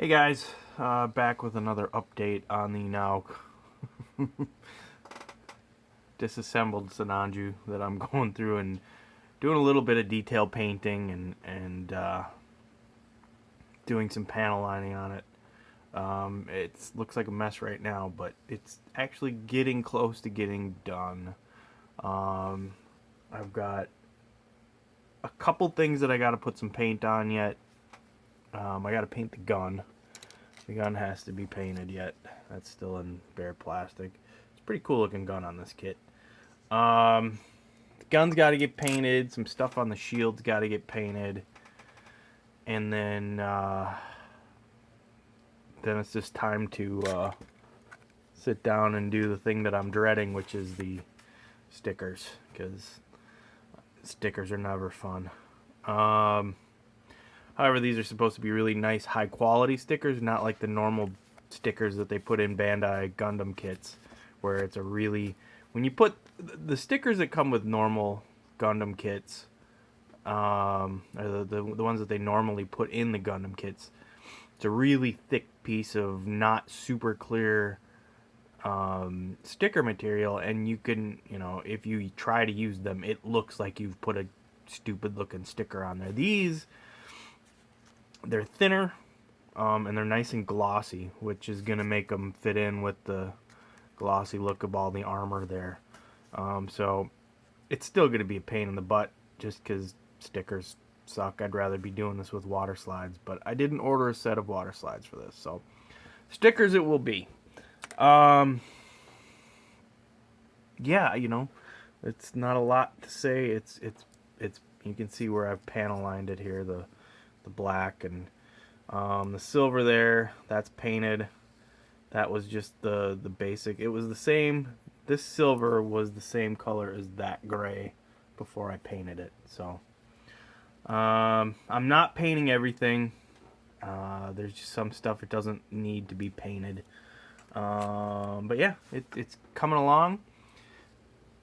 Hey guys, back with another update on the now disassembled Sinanju that I'm going through and doing a little bit of detail painting and doing some panel lining on it. It looks like a mess right now, but it's actually getting close to getting done. I've got a couple things that I got to put some paint on yet. I got to paint the gun. The gun has to be painted yet. That's still in bare plastic. It's a pretty cool looking gun on this kit. The gun's got to get painted. Some stuff on the shield's got to get painted. And then it's just time to sit down and do the thing that I'm dreading, which is the stickers, because stickers are never fun. However, these are supposed to be really nice, high-quality stickers, not like the normal stickers that they put in Bandai Gundam kits, where it's a really... When you put... The stickers that come with normal Gundam kits, or the ones that they normally put in the Gundam kits, it's a really thick piece of not super clear sticker material, and you can, if you try to use them, it looks like you've put a stupid-looking sticker on there. These... They're thinner, and they're nice and glossy, which is going to make them fit in with the glossy look of all the armor there. So it's still going to be a pain in the butt just because stickers suck. I'd rather be doing this with water slides, but I didn't order a set of water slides for this, so stickers it will be. Yeah, it's not a lot to say. It's you can see where I've panel lined it here, the black, and the silver there, that's painted. That was just the basic. It was the same. This silver was the same color as that gray before I painted it. So I'm not painting everything. There's just some stuff it doesn't need to be painted. But yeah, it's coming along.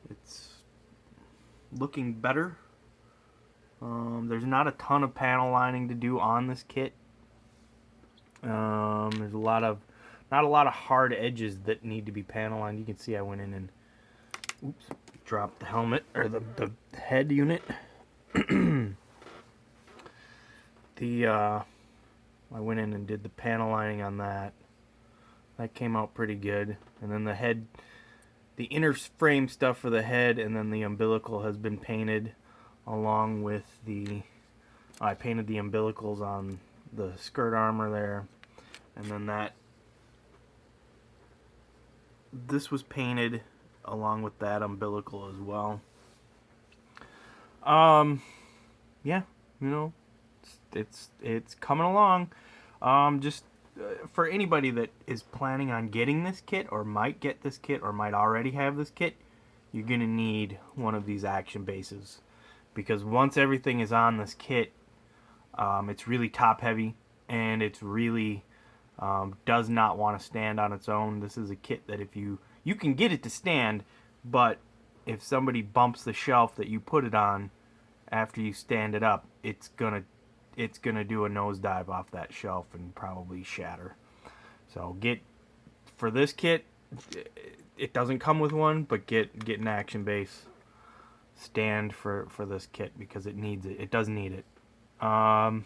It's looking better. There's not a ton of panel lining to do on this kit. There's not a lot of hard edges that need to be panel lined. You can see I went in and dropped the helmet, or the head unit. I went in and did the panel lining on that. That came out pretty good. And then the head, the inner frame stuff for the head, and then the umbilical has been painted. Along with I painted the umbilicals on the skirt armor there, and then this was painted along with that umbilical as well. Yeah, it's coming along. Just for anybody that is planning on getting this kit, or might get this kit, or might already have this kit, you're gonna need one of these action bases. Because once everything is on this kit, it's really top heavy, and it's really does not want to stand on its own. This is a kit that if you can get it to stand, but if somebody bumps the shelf that you put it on after you stand it up, it's gonna do a nosedive off that shelf and probably shatter. So for this kit, it doesn't come with one, but get an action base stand for this kit, because it needs it. It does need it. But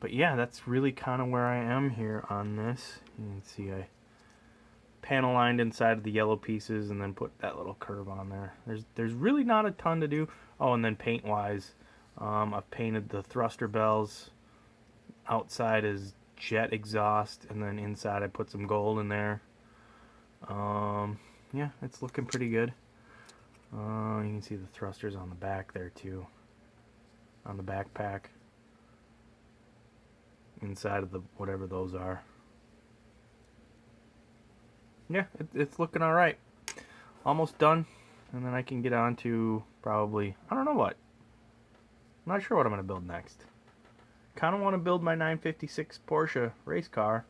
yeah, that's really kind of where I am here on this. You can see I panel lined inside of the yellow pieces and then put that little curve on there. There's really not a ton to do. Oh, and then paint wise, I've painted the thruster bells. Outside is jet exhaust, and then inside I put some gold in there. Yeah, it's looking pretty good. You can see the thrusters on the back there too, on the backpack, inside of the whatever those are. Yeah, it's looking alright. Almost done, and then I can get on to probably, I don't know what. I'm not sure what I'm going to build next. Kind of want to build my 956 Porsche race car,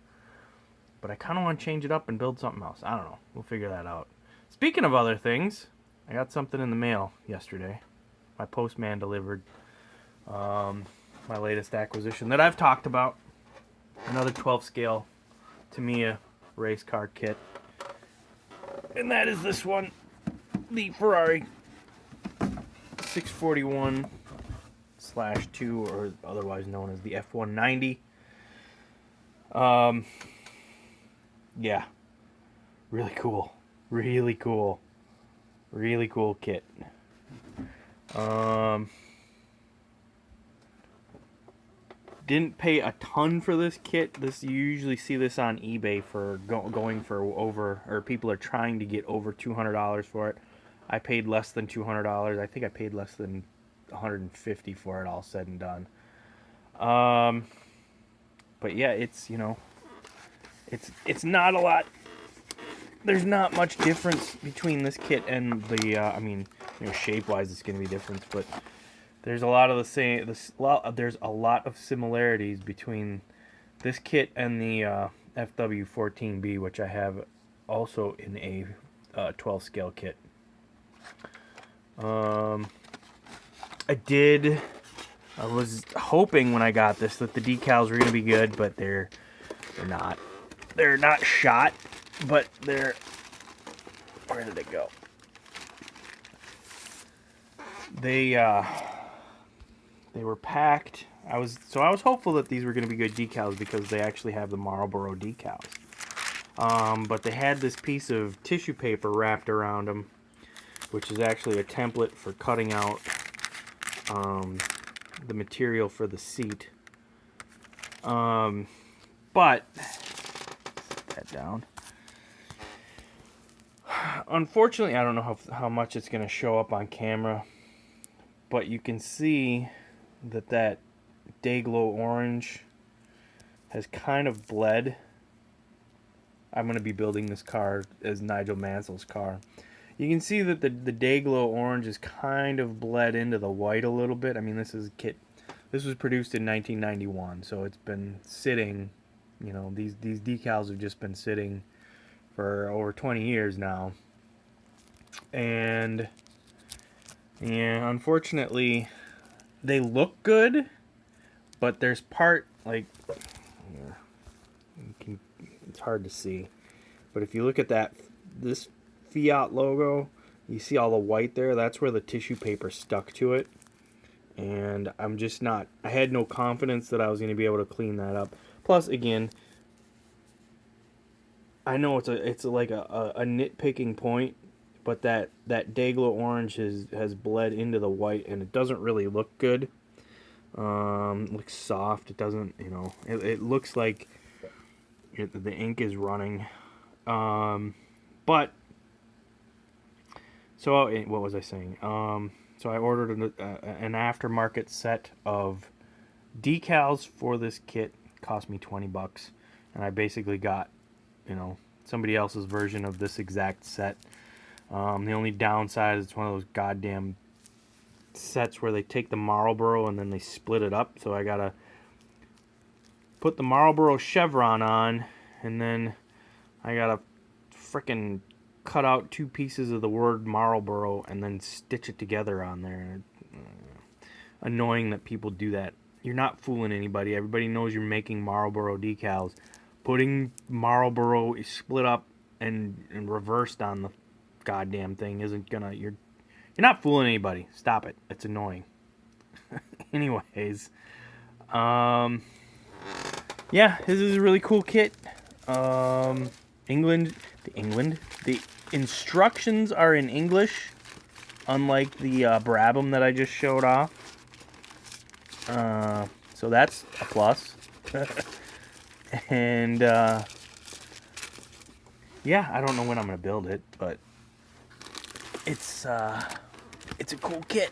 but I kind of want to change it up and build something else. I don't know. We'll figure that out. Speaking of other things, I got something in the mail yesterday. My postman delivered my latest acquisition that I've talked about. another 12 scale Tamiya race car kit. And that is this one, the Ferrari 641/2, or otherwise known as the F190. Yeah, really cool, really cool, really cool kit. Didn't pay a ton for this kit. This, you usually see this on eBay for going for over, or people are trying to get over $200 for it. I paid less than $200. I think I paid less than $150 for it, all said and done. But yeah, it's, you know, it's not a lot. There's not much difference between this kit and the, I mean, you know, shape-wise it's going to be different, but there's a lot of the same. There's a lot of similarities between this kit and the FW14B, which I have also in a 12 scale kit. I was hoping when I got this that the decals were going to be good, but they're not. They're not shot, but they're. Where did it go? They were packed. I was hopeful that these were going to be good decals because they actually have the Marlboro decals. But they had this piece of tissue paper wrapped around them, which is actually a template for cutting out the material for the seat. But set that down. Unfortunately, I don't know how much it's going to show up on camera, but you can see that Dayglow orange has kind of bled. I'm going to be building this car as Nigel Mansell's car. You can see that the Dayglow orange is kind of bled into the white a little bit. I mean, this is a kit. This was produced in 1991, so it's been sitting. You know, these decals have just been sitting for over 20 years now. And yeah, unfortunately, they look good, but there's part, like, it's hard to see. But if you look at this Fiat logo, you see all the white there? That's where the tissue paper stuck to it. And I'm just not, I had no confidence that I was going to be able to clean that up. Plus, again, I know it's like a nitpicking point, but that Dayglow orange has bled into the white, and it doesn't really look good. It looks soft. It doesn't, you know, it looks like the ink is running. But so what was I saying? So I ordered an aftermarket set of decals for this kit. Cost me $20, and I basically got, you know, somebody else's version of this exact set. The only downside is it's one of those goddamn sets where they take the Marlboro and then they split it up. So I gotta put the Marlboro chevron on, and then I gotta frickin' cut out 2 pieces of the word Marlboro and then stitch it together on there. Annoying that people do that. You're not fooling anybody. Everybody knows you're making Marlboro decals. Putting Marlboro split up and reversed on the goddamn thing isn't gonna. You're not fooling anybody. Stop it. It's annoying. Anyways, yeah, this is a really cool kit. The instructions are in English, unlike the Brabham that I just showed off. So that's a plus. And yeah, I don't know when I'm gonna build it, but it's a cool kit.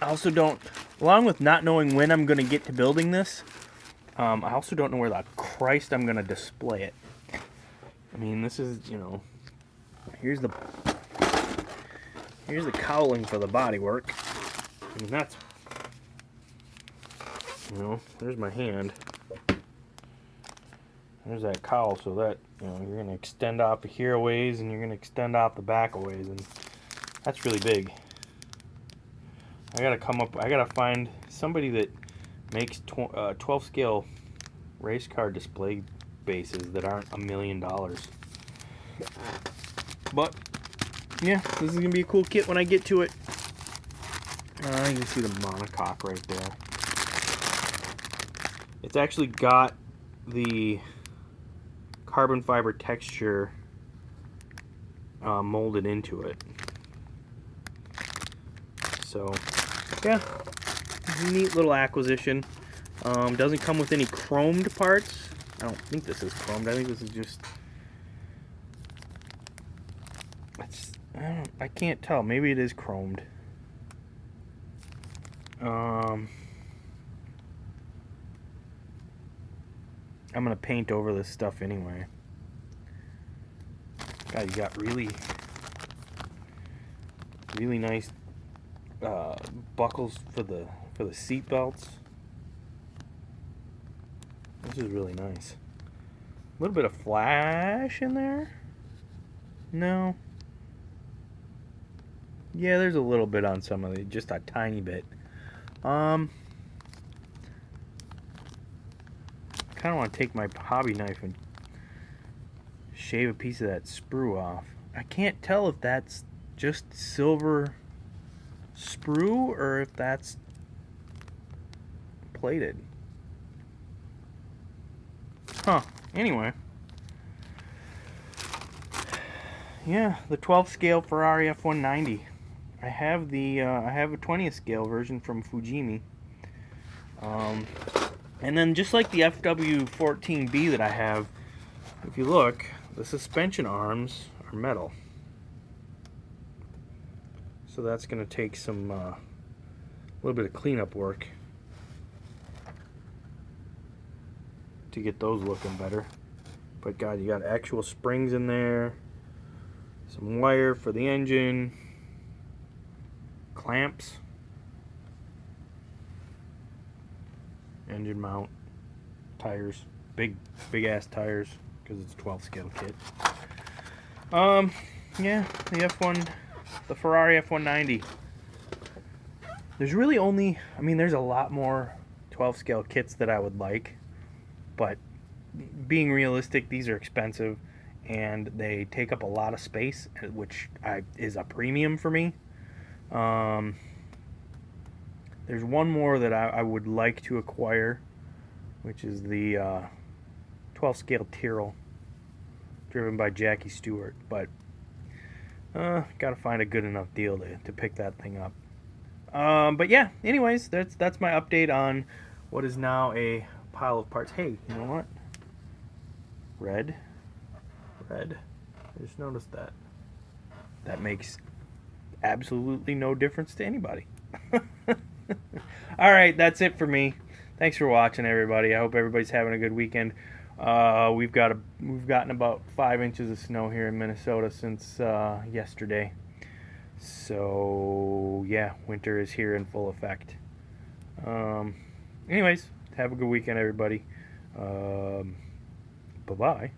I also don't, along with not knowing when I'm gonna get to building this, I also don't know where the Christ I'm gonna display it. I mean, this is, you know, here's the cowling for the bodywork. I mean, that's, you know, there's my hand. There's that cowl, so that, you know, you're going to extend off here a ways, and you're going to extend off the back a ways, and that's really big. I gotta find somebody that makes 12 scale race car display bases that aren't $1 million. But yeah, this is gonna be a cool kit when I get to it. You can see the monocoque right there. It's actually got the carbon fiber texture molded into it. So yeah, neat little acquisition. Doesn't come with any chromed parts. I don't think this is chromed. I think this is just... I can't tell. Maybe it is chromed. I'm gonna paint over this stuff anyway. God, you got really nice buckles for the seat belts. This is really nice. A little bit of flash in there. No. Yeah, there's a little bit on some of it, just a tiny bit. Kind of want to take my hobby knife and shave a piece of that sprue off. I can't tell if that's just silver sprue or if that's plated. Huh. Anyway. Yeah, the 12 scale Ferrari F190. I have the I have a 20th scale version from Fujimi. And then just like the FW14B that I have, if you look, the suspension arms are metal. So that's going to take some a little bit of cleanup work to get those looking better. But God, you got actual springs in there, some wire for the engine, clamps, engine mount, tires, big ass tires because it's a 12 scale kit. Yeah, the Ferrari F190. There's really only, I mean, there's a lot more 12 scale kits that I would like, but being realistic, these are expensive and they take up a lot of space, which is a premium for me. There's one more that I would like to acquire, which is the 12 scale Tyrrell, driven by Jackie Stewart, but gotta find a good enough deal to pick that thing up. But yeah, anyways, that's my update on what is now a pile of parts. Hey, you know what? Red. I just noticed that. That makes absolutely no difference to anybody. Alright, that's it for me. Thanks for watching, everybody. I hope everybody's having a good weekend. We've gotten about 5 inches of snow here in Minnesota since yesterday. So yeah, winter is here in full effect. Anyways, have a good weekend, everybody. Bye-bye.